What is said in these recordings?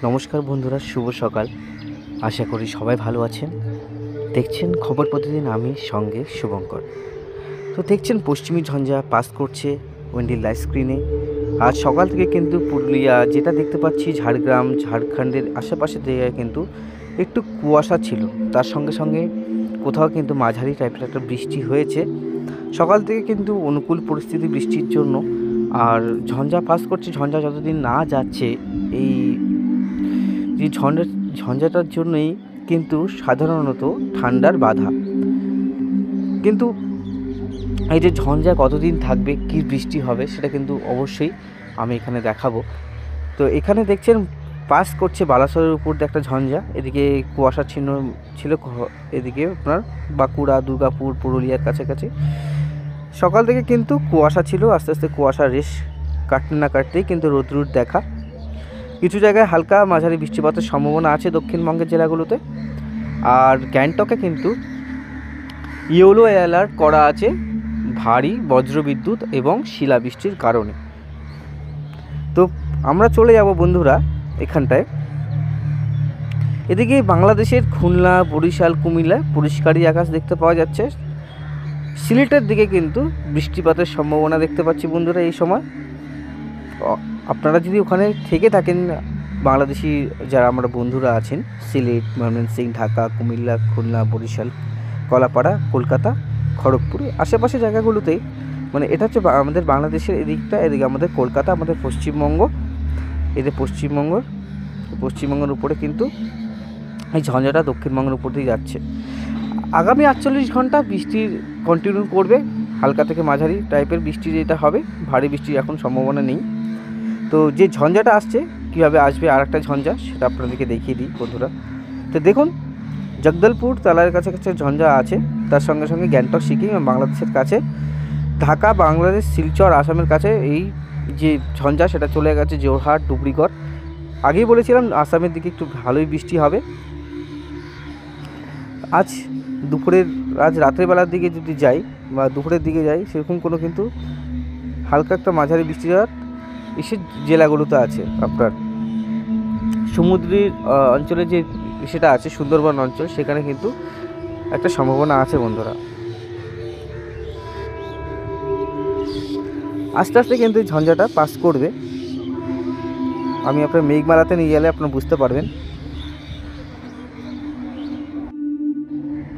নমস্কার বন্ধুরা, শুভ সকাল। আশা করি সবাই ভালো আছেন। দেখছেন খবর প্রতিদিন, আমি সঙ্গে শুভঙ্কর। তো দেখছেন পশ্চিমী ঝঞ্ঝা পাস করছে ওয়েন্ডির লাইভ স্ক্রিনে। আজ সকাল থেকে কিন্তু পুরুলিয়া যেটা দেখতে পাচ্ছি, ঝাড়গ্রাম ঝাড়খণ্ডের আশেপাশের জায়গায় কিন্তু একটু কুয়াশা ছিল। তার সঙ্গে সঙ্গে কোথাও কিন্তু মাঝারি টাইপের একটা বৃষ্টি হয়েছে। সকাল থেকে কিন্তু অনুকূল পরিস্থিতি বৃষ্টির জন্য। আর ঝঞ্ঝা পাস করছে, ঝঞ্ঝা যতদিন না যাচ্ছে এই যে ঝঞ্ঝাটার জন্যই কিন্তু সাধারণত ঠান্ডার বাধা। কিন্তু এই যে ঝঞ্ঝা কতদিন থাকবে, কী বৃষ্টি হবে, সেটা কিন্তু অবশ্যই আমি এখানে দেখাবো। তো এখানে দেখছেন পাস করছে বালাসরের উপর দিয়ে একটা ঝঞ্ঝা। এদিকে কুয়াশার চিহ্ন ছিল, এদিকে আপনার বাঁকুড়া, দুর্গাপুর, পুরুলিয়ার কাছাকাছি সকাল থেকে কিন্তু কুয়াশা ছিল। আস্তে আস্তে কুয়াশার রেশ কাটতে না কাটতেই কিন্তু রোদ্রুর দেখা। কিছু জায়গায় হালকা মাঝারি বৃষ্টিপাতের সম্ভাবনা আছে দক্ষিণবঙ্গের জেলাগুলোতে। আর গ্যাংটকে কিন্তু ইয়েলো অ্যালার্ট করা আছে ভারী বজ্রবিদ্যুৎ এবং শিলাবৃষ্টির কারণে। তো আমরা চলে যাব বন্ধুরা এখানটায়। এদিকে বাংলাদেশের খুলনা, বরিশাল, কুমিল্লা পরিষ্কারই আকাশ দেখতে পাওয়া যাচ্ছে। সিলেটের দিকে কিন্তু বৃষ্টিপাতের সম্ভাবনা দেখতে পাচ্ছি বন্ধুরা এই সময়। আপনারা যদি ওখানে থেকে থাকেন, বাংলাদেশি যারা আমরা বন্ধুরা আছেন, সিলেট, ময়মনসিংহ, ঢাকা, কুমিল্লা, খুলনা, বরিশাল, কলাপাড়া, কলকাতা, খড়গপুর আশেপাশে জায়গাগুলোতেই, মানে এটা হচ্ছে আমাদের বাংলাদেশের এদিকটা। এদিকে আমাদের কলকাতা, আমাদের পশ্চিমবঙ্গ, এদের পশ্চিমবঙ্গের উপরে কিন্তু এই ঝঞ্ঝাটা দক্ষিণবঙ্গের উপর দিয়ে যাচ্ছে। আগামী 48 ঘন্টা বৃষ্টির কন্টিনিউ করবে, হালকা থেকে মাঝারি টাইপের বৃষ্টি যেটা হবে, ভারী বৃষ্টির এখন সম্ভাবনা নেই। তো যে ঝঞ্ঝাটা আসছে, কীভাবে আসবে আর একটা ঝঞ্ঝা, সেটা আপনাদেরকে দেখিয়ে দিই বন্ধুরা। তো দেখুন, জগদলপুর তালার কাছে কাছে ঝঞ্ঝা আছে, তার সঙ্গে সঙ্গে গ্যাংটক, সিকিম এবং বাংলাদেশের কাছে, ঢাকা, বাংলাদেশ, শিলচর, আসামের কাছে এই যে ঝঞ্ঝা সেটা চলে গেছে জোরহাট, ডুবরিগড়। আগেই বলেছিলাম আসামের দিকে একটু ভালোই বৃষ্টি হবে। আজ রাত্রেবেলার দিকে যদি যাই বা দুপুরের দিকে যাই, সেরকম কোনো কিন্তু হালকা একটা মাঝারি বৃষ্টিপাত এসব জেলাগুলোতে আছে। আপনার সমুদ্রের অঞ্চলে যে সেটা আছে, সুন্দরবন অঞ্চল, সেখানে কিন্তু একটা সম্ভাবনা আছে বন্ধুরা। আস্তে আস্তে কিন্তু ঝঞ্ঝাটা পাস করবে। আমি আপনার মেঘমালাতে নিয়ে গেলে আপনারা বুঝতে পারবেন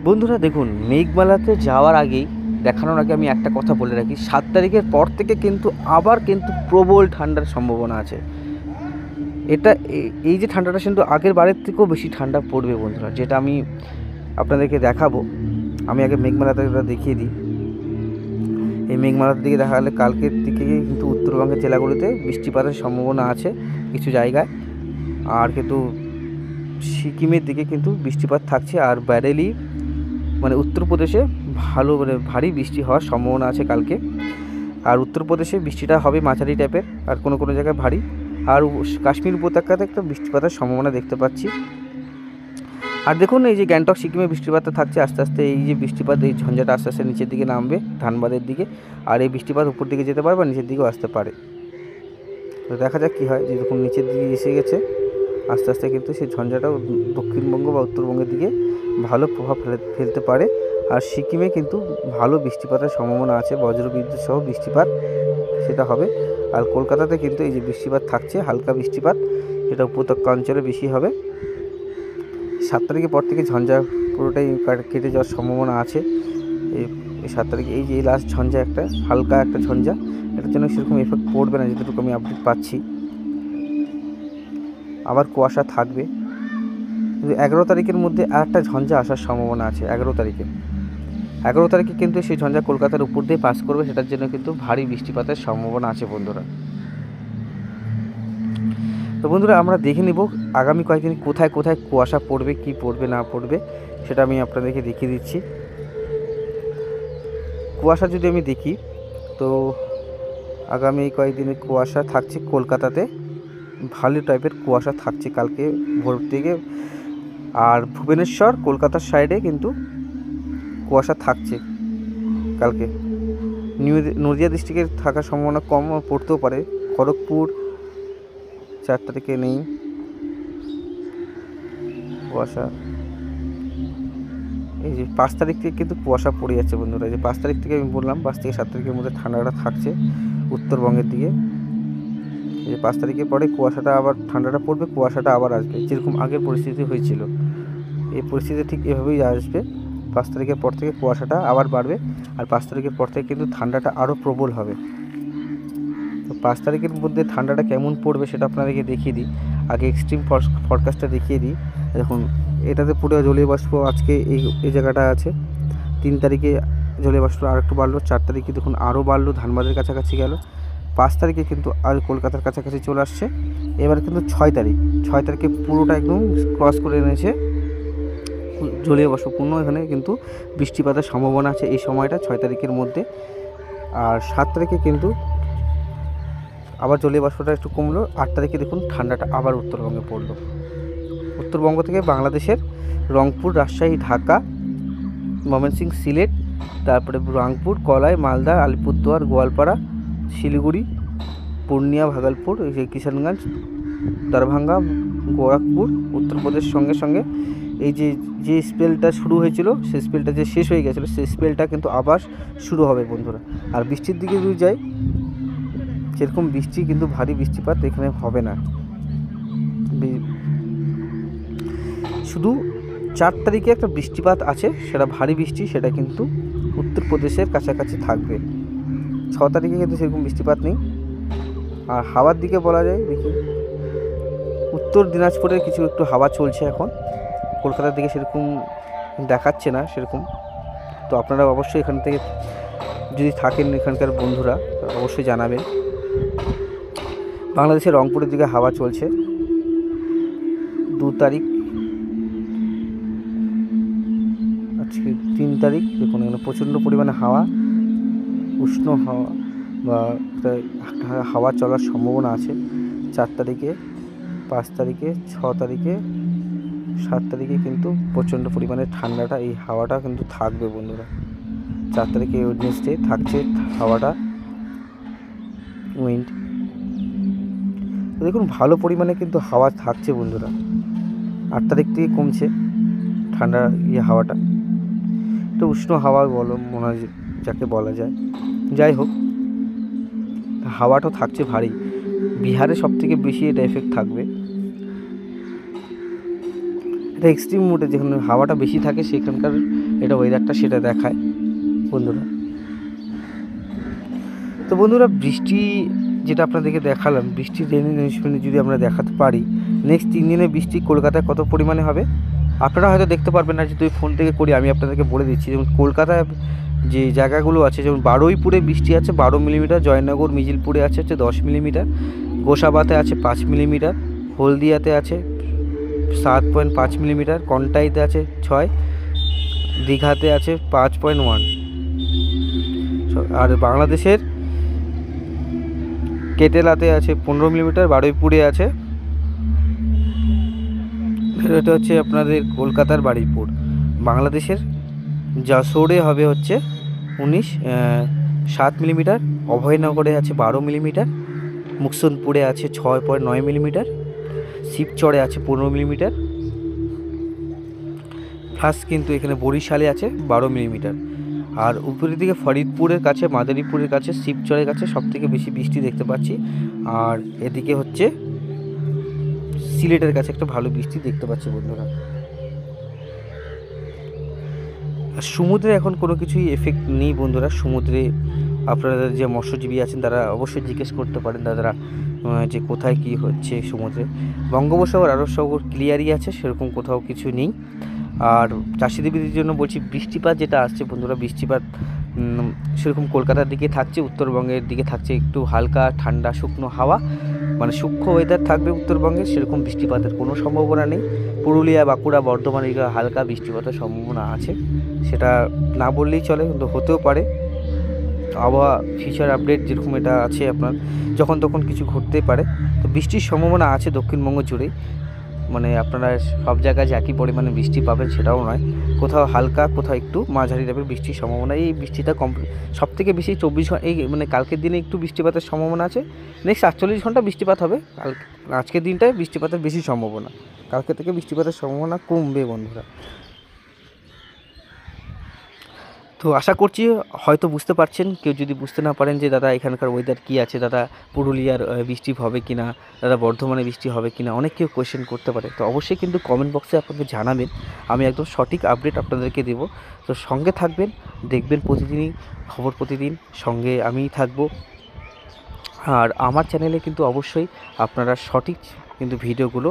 বন্ধুরা। দেখুন, মেঘমালাতে যাওয়ার আগেই, দেখানোর আগে আমি একটা কথা বলে রাখি, 7 তারিখের পর থেকে কিন্তু আবার কিন্তু প্রবল ঠান্ডার সম্ভাবনা আছে। এটা এই যে ঠান্ডাটা কিন্তু আগের বারের থেকেও বেশি ঠান্ডা পড়বে বন্ধুরা, যেটা আমি আপনাদেরকে দেখাবো। আমি আগে মেঘমালাতে দেখিয়ে দিই। এই মেঘমালার দিকে দেখালে কালকের দিকে কিন্তু উত্তরবঙ্গের জেলাগুলিতে বৃষ্টিপাতের সম্ভাবনা আছে কিছু জায়গায়। আর কিন্তু সিকিমের দিকে কিন্তু বৃষ্টিপাত থাকছে। আর ব্যারেলি মানে উত্তরপ্রদেশে ভারী বৃষ্টি হওয়ার সম্ভাবনা আছে কালকে। আর উত্তরপ্রদেশে বৃষ্টিটা হবে মাঝারি টাইপের, আর কোনো কোনো জায়গায় ভারী। আর কাশ্মীর উপত্যকাতে একটা বৃষ্টিপাতের সম্ভাবনা দেখতে পাচ্ছি। আর দেখুন, এই যে গ্যাংটক, সিকিমে বৃষ্টিপাতটা থাকছে আস্তে আস্তে। এই যে বৃষ্টিপাত, এই ঝঞ্ঝাটা আস্তে আস্তে নিচের দিকে নামবে ধানবাদের দিকে। আর এই বৃষ্টিপাত উপর দিকে যেতে পারে বা নিচের দিকেও আসতে পারে। তো দেখা যাক কী হয়। যেরকম নিচের দিকে এসে গেছে, আস্তে আস্তে কিন্তু সেই ঝঞ্ঝাটাও দক্ষিণবঙ্গ বা উত্তরবঙ্গের দিকে ভালো প্রভাব ফেলতে পারে। আর সিকিমে কিন্তু ভালো বৃষ্টিপাতের সম্ভাবনা আছে, বজ্রবিদ্যুৎ সহ বৃষ্টিপাত সেটা হবে। আর কলকাতাতে কিন্তু এই যে বৃষ্টিপাত থাকছে, হালকা বৃষ্টিপাত, সেটা উপত্যকা অঞ্চলে বেশি হবে। 7 তারিখের পর থেকে ঝঞ্ঝা পুরোটাই কেটে যাওয়ার সম্ভাবনা আছে। এই 7 তারিখে এই যে লাস্ট ঝঞ্ঝা, একটা হালকা একটা ঝঞ্ঝা, এটার জন্য সেরকম এফেক্ট পড়বে না যতটুকু আমি আপডেট পাচ্ছি। আবার কুয়াশা থাকবে। কিন্তু 11 তারিখের মধ্যে আর একটা ঝঞ্ঝা আসার সম্ভাবনা আছে। 11 তারিখে কিন্তু সেই ঝঞ্ঝা কলকাতার উপর দিয়ে পাস করবে, সেটার জন্য কিন্তু ভারী বৃষ্টিপাতের সম্ভাবনা আছে বন্ধুরা। তো বন্ধুরা, আমরা দেখে নিব আগামী কয়েকদিন কোথায় কোথায় কুয়াশা পড়বে, কি পড়বে না পড়বে, সেটা আমি আপনাদেরকে দেখিয়ে দিচ্ছি। কুয়াশা যদি আমি দেখি, তো আগামী কয়েকদিনে কুয়াশা থাকছে কলকাতাতে, ভালো টাইপের কুয়াশা থাকছে কালকে ভোর থেকে। আর ভুবনেশ্বর, কলকাতার সাইডে কিন্তু কুয়াশা থাকছে কালকে। নদিয়া ডিস্ট্রিক্টের থাকার সম্ভাবনা কম, পড়তেও পারে। খড়গপুর 4 তারিখে নেই, কুয়াশা। এই যে 5 তারিখ থেকে কিন্তু কুয়াশা পড়ে যাচ্ছে বন্ধুরা। এই যে 5 তারিখ থেকে আমি বললাম 5 থেকে 7 তারিখের মধ্যে ঠান্ডাটা থাকছে উত্তরবঙ্গের দিকে। এই যে 5 তারিখের পরে কুয়াশাটা আবার ঠান্ডাটা পড়বে, কুয়াশাটা আবার আসবে, যেরকম আগের পরিস্থিতি হয়েছিল এই পরিস্থিতি ঠিক এভাবেই আসবে। 5 তারিখের পর থেকে কুয়াশাটা আবার বাড়বে, আর 5 তারিখের পর থেকে কিন্তু ঠান্ডাটা আরও প্রবল হবে। তো 5 তারিখের মধ্যে ঠান্ডাটা কেমন পড়বে সেটা আপনাদেরকে দেখিয়ে দিই। আগে এক্সট্রিম ফরকাস্টটা দেখিয়ে দিই। দেখুন এটাতে পুরো জলীয় বাষ্প আজকে এই জায়গাটা আছে। 3 তারিখে জলীয় বাষ্প আর একটু বাড়লো, 4 তারিখে দেখুন আরও বাড়লো, ধানবাদের কাছাকাছি গেল। 5 তারিখে কিন্তু আর কলকাতার কাছাকাছি চলে আসছে। এবার কিন্তু 6 তারিখে পুরোটা একদম ক্রস করে এনেছে জলীয় বাষ্পপূর্ণ। এখানে কিন্তু বৃষ্টিপাতের সম্ভাবনা আছে এই সময়টা 6 তারিখের মধ্যে। আর 7 তারিখে কিন্তু আবার জলীয় বাষ্পটা একটু কমলো। 8 তারিখে দেখুন ঠান্ডাটা আবার উত্তরবঙ্গে পড়লো। উত্তরবঙ্গ থেকে বাংলাদেশের রংপুর, রাজশাহী, ঢাকা, ময়মনসিংহ, সিলেট, তারপরে রংপুর, কলাই, মালদা, আলিপুরদুয়ার, গোয়ালপাড়া, শিলিগুড়ি, পূর্ণিয়া, ভাগলপুর, এই যে কিষানগঞ্জ, দরভঙ্গা, গোরখপুর, উত্তরপ্রদেশ সঙ্গে সঙ্গে এই যে স্পেলটা শুরু হয়েছিল সেই স্পেলটা যে শেষ হয়ে গেছিলো সেই স্পেলটা কিন্তু আবার শুরু হবে বন্ধুরা। আর বৃষ্টির দিকে যদি যাই, সেরকম বৃষ্টি কিন্তু ভারী বৃষ্টিপাত এখানে হবে না। শুধু 4 তারিখে একটা বৃষ্টিপাত আছে, সেটা ভারী বৃষ্টি, সেটা কিন্তু উত্তরপ্রদেশের কাছাকাছি থাকবে। 6 তারিখে কিন্তু সেরকম বৃষ্টিপাত নেই। আর হাওয়ার দিকে বলা যায়, দেখি উত্তর দিনাজপুরের কিছু একটু হাওয়া চলছে এখন, কলকাতার দিকে সেরকম দেখাচ্ছে না সেরকম। তো আপনারা অবশ্যই এখান থেকে যদি থাকেন এখানকার বন্ধুরা অবশ্যই জানাবেন। বাংলাদেশের রংপুরের দিকে হাওয়া চলছে 2 তারিখ, আজকে 3 তারিখ দেখুন এখানে প্রচণ্ড পরিমাণে হাওয়া, উষ্ণ হাওয়া বা হাওয়া চলার সম্ভাবনা আছে 4 তারিখে, 5 তারিখে, 6 তারিখে, 7 তারিখে কিন্তু প্রচণ্ড পরিমাণে ঠান্ডাটা এই হাওয়াটা কিন্তু থাকবে বন্ধুরা। 4 তারিখে ওয়েডনেসডে থাকছে হাওয়াটা, উইন্ড দেখুন ভালো পরিমাণে কিন্তু হাওয়া থাকছে বন্ধুরা। 8 তারিখ থেকে কমছে ঠান্ডা হাওয়াটা, একটু উষ্ণ হাওয়া বলো মনে হয় যাকে বলা যায়। যাই হোক, হাওয়াটা থাকছে ভারী। বিহারে সবথেকে বেশি এটা এফেক্ট থাকবে। এটা এক্সট্রিম মোডে যেখানে হাওয়াটা বেশি থাকে সেখানকার এটা ওয়েদারটা সেটা দেখায় বন্ধুরা। তো বন্ধুরা বৃষ্টি যেটা আপনাদেরকে দেখালাম, বৃষ্টির রেইনি নিউজমেন্টে যদি আমরা দেখাতে পারি নেক্সট 3 দিনে বৃষ্টি কলকাতায় কত পরিমাণে হবে আপনারা হয়তো দেখতে পারবেন না, যদি ফোন থেকে করি আমি আপনাদেরকে বলে দিচ্ছি। যেমন কলকাতায় যে জায়গাগুলো আছে, যেমন বারুইপুরে বৃষ্টি আছে 12 মিলিমিটার, জয়নগর মিজিলপুরে আছে 10 মিলিমিটার, গোসাবাতে আছে 5 মিলিমিটার, হলদিয়াতে আছে 7.5 মিলিমিটার, কন্টাইতে আছে 6, দীঘাতে আছে 5.1। আর বাংলাদেশের কেটেলাতে আছে 15 মিলিমিটার, বারুইপুরে আছে, এটা হচ্ছে আপনাদের কলকাতার বারুইপুর। বাংলাদেশের যশোরে হবে হচ্ছে 7 মিলিমিটার, অভয়নগরে আছে 12 মিলিমিটার, মুকসুদপুরে আছে 6.9 মিলিমিটার, শিবচরে আছে 15 মিলিমিটার, প্লাস কিন্তু এখানে বরিশালে আছে 12 মিলিমিটার। আর উপরের দিকে ফরিদপুরের কাছে, মাদারীপুরের কাছে, শিবচরের কাছে সবথেকে বেশি বৃষ্টি দেখতে পাচ্ছি। আর এদিকে হচ্ছে সিলেটের কাছে একটা ভালো বৃষ্টি দেখতে পাচ্ছি বন্ধুরা। আর সমুদ্রে এখন কোনো কিছুই এফেক্ট নেই বন্ধুরা। সমুদ্রে আপনারা যে মৎস্যজীবী আছেন তারা অবশ্যই জিজ্ঞেস করতে পারেন দাদারা যে কোথায় কি হচ্ছে সমুদ্রে। বঙ্গোপসাগর আরব সাগর ক্লিয়ারই আছে, সেরকম কোথাও কিছু নেই। আর চাষিদের জন্য বলছি বৃষ্টিপাত যেটা আসছে বন্ধুরা, বৃষ্টিপাত সেরকম কলকাতার দিকে থাকছে, উত্তরবঙ্গের দিকে থাকছে একটু হালকা ঠান্ডা শুকনো হাওয়া, মানে সূক্ষ্ম ওয়েদার থাকবে উত্তরবঙ্গে, সেরকম বৃষ্টিপাতের কোনো সম্ভাবনা নেই। পুরুলিয়া, বাঁকুড়া, বর্ধমান এদিকে হালকা বৃষ্টিপাতের সম্ভাবনা আছে, সেটা না বললেই চলে, কিন্তু হতেও পারে। আবহাওয়া ফিউচার আপডেট যেরকম এটা আছে আপনার, যখন তখন কিছু ঘটতে পারে। তো বৃষ্টির সম্ভাবনা আছে দক্ষিণবঙ্গ জুড়েই। মানে আপনারা সব জায়গায় যে একই পরিমাণে বৃষ্টি পাবেন সেটাও নয়, কোথাও হালকা, কোথাও একটু মাঝারি টাইপের বৃষ্টির সম্ভাবনা। এই বৃষ্টিটা সবথেকে বেশি 24 ঘন্টা, এই মানে কালকের দিনে একটু বৃষ্টিপাতের সম্ভাবনা আছে, নেক্সট 48 ঘন্টা বৃষ্টিপাত হবে। আজকের দিনটায় বৃষ্টিপাতের বেশি সম্ভাবনা, কালকে থেকে বৃষ্টিপাতের সম্ভাবনা কমবে বন্ধুরা। তো আশা করছি হয়তো বুঝতে পারছেন। কেউ যদি বুঝতে না পারেন যে দাদা এখানকার ওয়েদার কী আছে, দাদা পুরুলিয়ার বৃষ্টি হবে কি না, দাদা বর্ধমানে বৃষ্টি হবে কি না, অনেক কেউ কোয়েশ্চেন করতে পারে। তো অবশ্যই কিন্তু কমেন্ট বক্সে আপনাদের জানাবেন, আমি একদম সঠিক আপডেট আপনাদেরকে দেবো। তো সঙ্গে থাকবেন, দেখবেন প্রতিদিনই খবর, প্রতিদিন সঙ্গে আমিই থাকবো। আর আমার চ্যানেলে কিন্তু অবশ্যই আপনারা সঠিক কিন্তু ভিডিওগুলো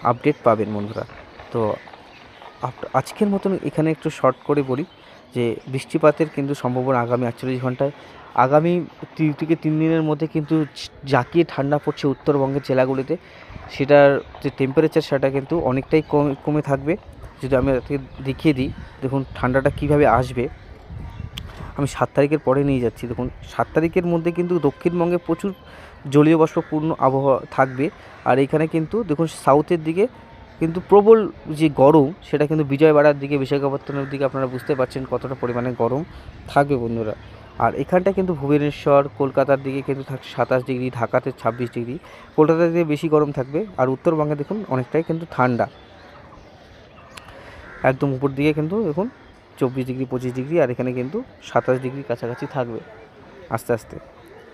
আপডেট পাবেন বন্ধুরা। তো আজকের মতন এখানে একটু শর্ট করে বলি যে বৃষ্টিপাতের কিন্তু সম্ভাবনা আগামী 48 ঘন্টায়, আগামী 2 থেকে 3 দিনের মধ্যে কিন্তু জাঁকিয়ে ঠান্ডা পড়ছে উত্তরবঙ্গের জেলাগুলিতে। সেটার যে টেম্পারেচার সেটা কিন্তু অনেকটাই কমে থাকবে। যদি আমি দেখিয়ে দিই, দেখুন ঠান্ডাটা কীভাবে আসবে। আমি 7 তারিখের পরে নিয়ে যাচ্ছি। দেখুন 7 তারিখের মধ্যে কিন্তু দক্ষিণবঙ্গে প্রচুর জলীয় বাষ্পপূর্ণ আবহাওয়া থাকবে। আর এখানে কিন্তু দেখুন সাউথের দিকে কিন্তু প্রবল যে গরম, সেটা কিন্তু বিজয়বাড়ার দিকে, বিশাখাপত্তনের দিকে আপনারা বুঝতে পারছেন কতটা পরিমাণে গরম থাকবে বন্ধুরা। আর এখানটা কিন্তু ভুবনেশ্বর, কলকাতার দিকে কিন্তু থাকছে 27 ডিগ্রি, ঢাকাতে 26 ডিগ্রি, কলকাতার দিকে বেশি গরম থাকবে। আর উত্তরবঙ্গে দেখুন অনেকটাই কিন্তু ঠান্ডা, একদম উপর দিকে কিন্তু দেখুন 24 ডিগ্রি, 25 ডিগ্রি, আর এখানে কিন্তু 27 ডিগ্রি কাছাকাছি থাকবে আস্তে আস্তে।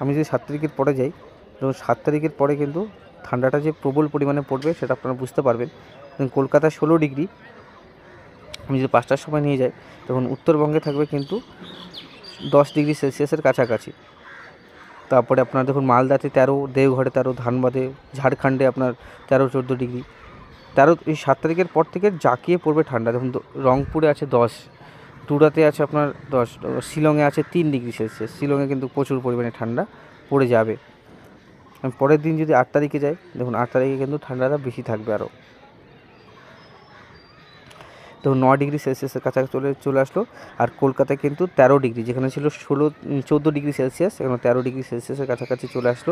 আমি যদি 7 তারিখের পরে যাই, দেখুন 7 তারিখের পরে কিন্তু ঠান্ডাটা যে প্রবল পরিমাণে পড়বে সেটা আপনারা বুঝতে পারবেন। কলকাতায় 16 ডিগ্রি, আমি যদি 5টার সময় নিয়ে যাই, তখন উত্তরবঙ্গে থাকবে কিন্তু 10 ডিগ্রি সেলসিয়াসের কাছাকাছি। তারপরে আপনার দেখুন মালদাতে 13, দেওঘরে 13, ধানবাদে, ঝাড়খণ্ডে আপনার 13-14 ডিগ্রি। এই 7 তারিখের পর থেকে জাঁকিয়ে পড়বে ঠান্ডা। দেখুন রংপুরে আছে 10, টুডাতে আছে আপনার 10, শিলংয়ে আছে 3 ডিগ্রি সেলসিয়াস। শিলংয়ে কিন্তু প্রচুর পরিমাণে ঠান্ডা পড়ে যাবে। পরের দিন যদি 8 তারিখে যাই, দেখুন 8 তারিখে কিন্তু ঠান্ডাটা বেশি থাকবে আরও। তো 9 ডিগ্রি সেলসিয়াসের কাছাকাছি চলে আসলো। আর কলকাতায় কিন্তু 13 ডিগ্রি, যেখানে ছিল 14 ডিগ্রি সেলসিয়াস, এখন 13 ডিগ্রি সেলসিয়াসের কাছাকাছি চলে আসলো।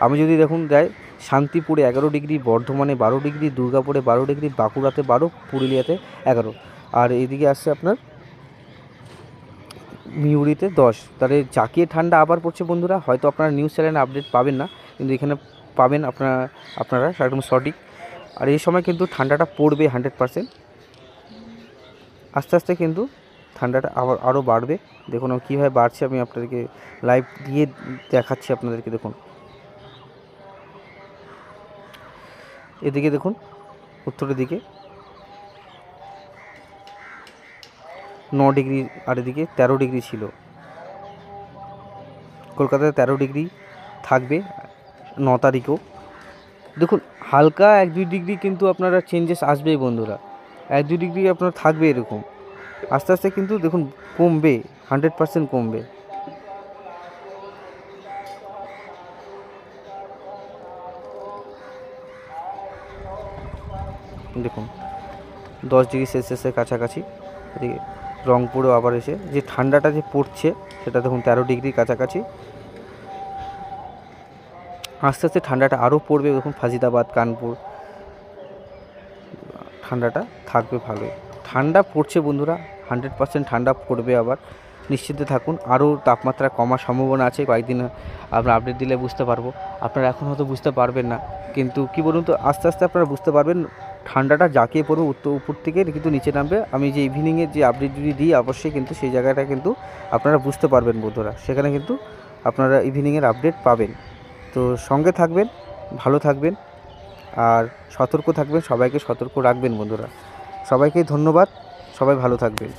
আমি যদি দেখুন যাই, শান্তিপুরে 11 ডিগ্রি, বর্ধমানে 12 ডিগ্রি, দুর্গাপুরে 12 ডিগ্রি, বাঁকুড়াতে 12, পুরুলিয়াতে 11। আর এইদিকে আসছে আপনার মিউরিতে 10। তাহলে জাঁকিয়ে ঠান্ডা আবার পড়ছে বন্ধুরা। হয়তো আপনারা নিউজ চ্যানেলে আপডেট পাবেন না, কিন্তু এখানে পাবেন আপনারা একদম সঠিক। আর এই সময় কিন্তু ঠান্ডাটা পড়বে 100%। আস্তে আস্তে কিন্তু ঠান্ডাটা আরও বাড়বে। দেখুন কীভাবে বাড়ছে, আমি আপনাদেরকে লাইভ দিয়ে দেখাচ্ছি আপনাদেরকে। দেখুন এদিকে দেখুন উত্তরের দিকে 9 ডিগ্রি, আর এদিকে 13 ডিগ্রি ছিল। কলকাতায় 13 ডিগ্রি থাকবে 9 তারিখেও। দেখুন হালকা 1-2 ডিগ্রি কিন্তু আপনারা চেঞ্জেস আসবেই বন্ধুরা, 1-2 ডিগ্রি আপনার থাকবে এরকম। আস্তে আস্তে কিন্তু দেখুন কমবে, 100% কমবে। দেখুন 10 ডিগ্রি সেলসিয়াসের কাছাকাছি। এদিকে রংপুরেও আবার এসে যে ঠান্ডাটা যে পড়ছে সেটা দেখুন 13 ডিগ্রির কাছাকাছি। আস্তে আস্তে ঠান্ডাটা আরও পড়বে। দেখুন ফাজিদাবাদ, কানপুর, ঠান্ডাটা থাকবে ভালোই। ঠান্ডা পড়ছে বন্ধুরা, 100% ঠান্ডা পড়বে আবার, নিশ্চিন্তে থাকুন। আরও তাপমাত্রা কমার সম্ভাবনা আছে, কয়েকদিন আমরা আপডেট দিলে বুঝতে পারবো। আপনারা এখন হয়তো বুঝতে পারবেন না, কিন্তু কি বলুন তো, আস্তে আস্তে আপনারা বুঝতে পারবেন। ঠান্ডাটা জাঁকিয়ে পড়বে উপর থেকে কিন্তু নিচে নামবে। আমি যে ইভিনিংয়ে যে আপডেট যদি দিই, অবশ্যই কিন্তু সেই জায়গাটা কিন্তু আপনারা বুঝতে পারবেন বন্ধুরা। সেখানে কিন্তু আপনারা ইভিনিংয়ের আপডেট পাবেন। তো সঙ্গে থাকবেন, ভালো থাকবেন আর সতর্ক থাকবেন, সবাইকে সতর্ক রাখবেন বন্ধুরা। সবাইকে ধন্যবাদ, সবাই ভালো থাকবেন।